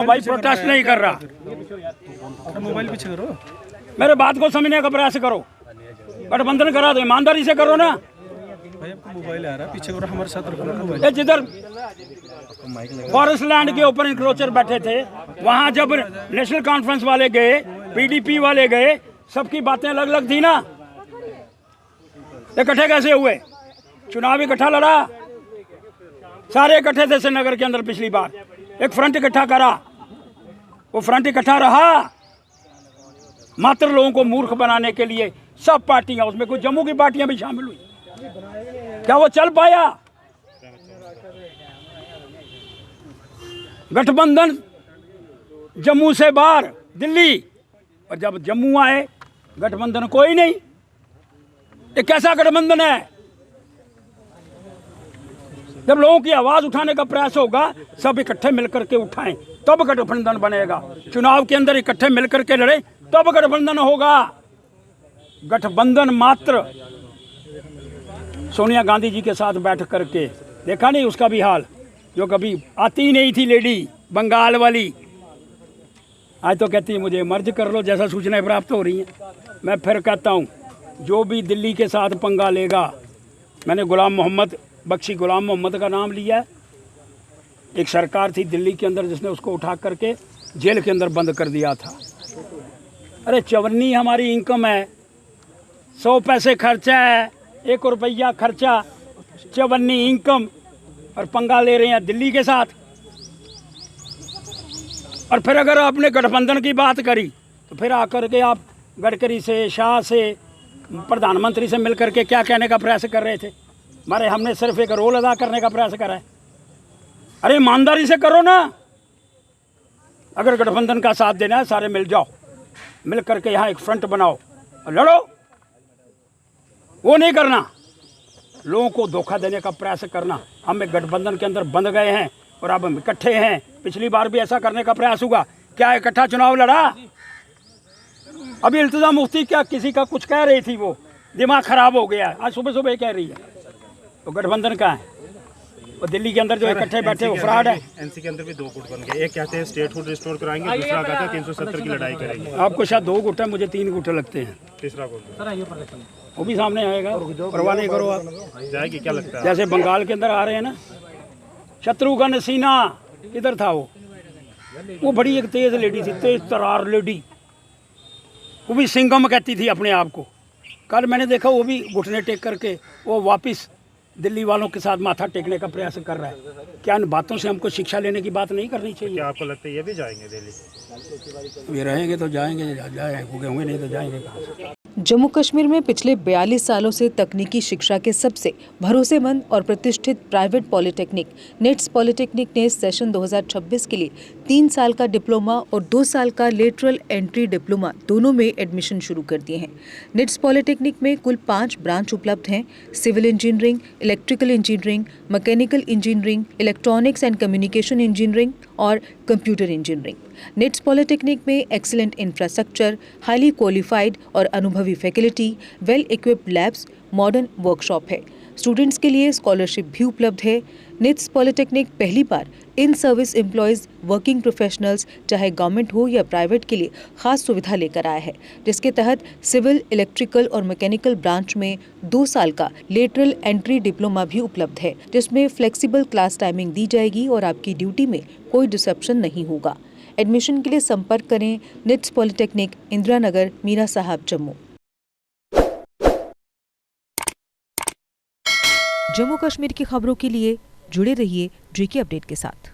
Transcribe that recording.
भाई प्रोटेस्ट नहीं कर रहा। मोबाइल पीछे करो, मेरे बात को समझने का प्रयास करो। गठबंधन करा दो, ईमानदारी से करो ना। भाई आपको मोबाइल आ रहा है, पीछे करो, हमारे साथ रखो मोबाइल। ये जिधर फॉरेस्ट लैंड के ऊपर इंक्रोचर बैठे थे, वहां जब नेशनल कॉन्फ्रेंस वाले गए, पीडीपी वाले गए, सबकी बातें अलग अलग थी ना। इकट्ठे कैसे हुए? चुनाव इकट्ठा लड़ा, सारे इकट्ठे थे श्रीनगर के अंदर। पिछली बार एक फ्रंट इकट्ठा करा, वो फ्रंट इकट्ठा रहा मात्र लोगों को मूर्ख बनाने के लिए। सब पार्टियां, उसमें कुछ जम्मू की पार्टियां भी शामिल हुई। क्या वो चल पाया? गठबंधन जम्मू से बाहर दिल्ली, और जब जम्मू आए गठबंधन कोई नहीं। ये कैसा गठबंधन है? जब लोगों की आवाज उठाने का प्रयास होगा, सब इकट्ठे मिलकर के उठाएं, तब गठबंधन बनेगा। चुनाव के अंदर इकट्ठे मिलकर के लड़े, तब गठबंधन होगा। गठबंधन मात्र सोनिया गांधी जी के साथ बैठ करके, देखा नहीं उसका भी हाल, जो कभी आती ही नहीं थी लेडी बंगाल वाली, आज तो कहती है मुझे मर्ज कर लो, जैसा सूचनाएं प्राप्त हो रही हैं। मैं फिर कहता हूं, जो भी दिल्ली के साथ पंगा लेगा, मैंने गुलाम मोहम्मद बख्शी गुलाम मोहम्मद का नाम लिया है। एक सरकार थी दिल्ली के अंदर जिसने उसको उठा करके जेल के अंदर बंद कर दिया था। अरे चवन्नी हमारी इनकम है, 100 पैसे खर्चा है, 1 रुपया खर्चा, चवन्नी इनकम, और पंगा ले रहे हैं दिल्ली के साथ। और फिर अगर आपने गठबंधन की बात करी, तो फिर आकर के आप गडकरी से, शाह से, प्रधानमंत्री से मिलकर के क्या कहने का प्रयास कर रहे थे? मारे हमने सिर्फ एक रोल अदा करने का प्रयास करा है। अरे ईमानदारी से करो ना। अगर गठबंधन का साथ देना है, सारे मिल जाओ, मिल करके यहाँ एक फ्रंट बनाओ और लड़ो। वो नहीं करना, लोगों को धोखा देने का प्रयास करना। हम एक गठबंधन के अंदर बंध गए हैं और अब हम इकट्ठे हैं। पिछली बार भी ऐसा करने का प्रयास हुआ, क्या इकट्ठा चुनाव लड़ा? अभी इल्तिजा मुफ्ती क्या किसी का कुछ कह रही थी, वो दिमाग खराब हो गया, आज सुबह सुबह कह रही है। तो गठबंधन का है, और दिल्ली के अंदर जो इकट्ठे बैठे वो फ्रॉड है। एनसी के अंदर भी 2 गुट बन गए, एक कहते हैं स्टेटहुड रिस्टोर कराएंगे, दूसरा कहता है 370 की लड़ाई करेंगे। आपको शायद 2 गुट है, मुझे 3 गुट लगते हैं। तीसरा गुट वो भी सामने आएगा, परवाह नहीं करो आप। जाएगी, क्या लगता है? जैसे बंगाल के अंदर आ रहे हैं ना, शत्रुघ्न सिन्हा किधर था? वो बड़ी एक तेज लेडी थी, तेज तरार लेडी, वो भी सिंघम कहती थी अपने आप को। कल मैंने देखा वो भी घुटने टेक करके वो वापस दिल्ली वालों के साथ माथा टेकने का प्रयास कर रहा है। क्या इन बातों से हमको शिक्षा लेने की बात नहीं करनी चाहिए? क्या आपको लगता है ये भी जाएंगे दिल्ली? ये रहेंगे तो जाएंगे, होंगे नहीं तो जाएंगे कहाँ से? जम्मू कश्मीर में पिछले 42 सालों से तकनीकी शिक्षा के सबसे भरोसेमंद और प्रतिष्ठित प्राइवेट पॉलिटेक्निक निट्स पॉलिटेक्निक ने सेशन 2026 के लिए 3 साल का डिप्लोमा और 2 साल का लेटरल एंट्री डिप्लोमा दोनों में एडमिशन शुरू कर दिए हैं। निट्स पॉलिटेक्निक में कुल 5 ब्रांच उपलब्ध हैं: civil engineering, electrical engineering, mechanical engineering, electronics and communication engineering और कंप्यूटर इंजीनियरिंग। निट्स पॉलिटेक्निक में एक्सीलेंट इंफ्रास्ट्रक्चर, हाईली क्वालिफाइड और अनुभवी faculty, well equipped labs, modern workshop है। स्टूडेंट्स के लिए स्कॉलरशिप भी उपलब्ध है। निट्स पॉलिटेक्निक पहली बार in service employees, working professionals, चाहे गवर्नमेंट हो या प्राइवेट, के लिए खास सुविधा लेकर आया है, जिसके तहत सिविल, इलेक्ट्रिकल और मैकेनिकल ब्रांच में 2 साल का लेटरल एंट्री डिप्लोमा भी उपलब्ध है, जिसमें फ्लेक्सिबल क्लास टाइमिंग दी जाएगी और आपकी ड्यूटी में कोई डिसरप्शन नहीं होगा। एडमिशन के लिए संपर्क करें निट्स पॉलिटेक्निक, इंदिरा नगर, मीरा साहब, जम्मू। जम्मू कश्मीर की खबरों के लिए जुड़े रहिए JK अपडेट के साथ।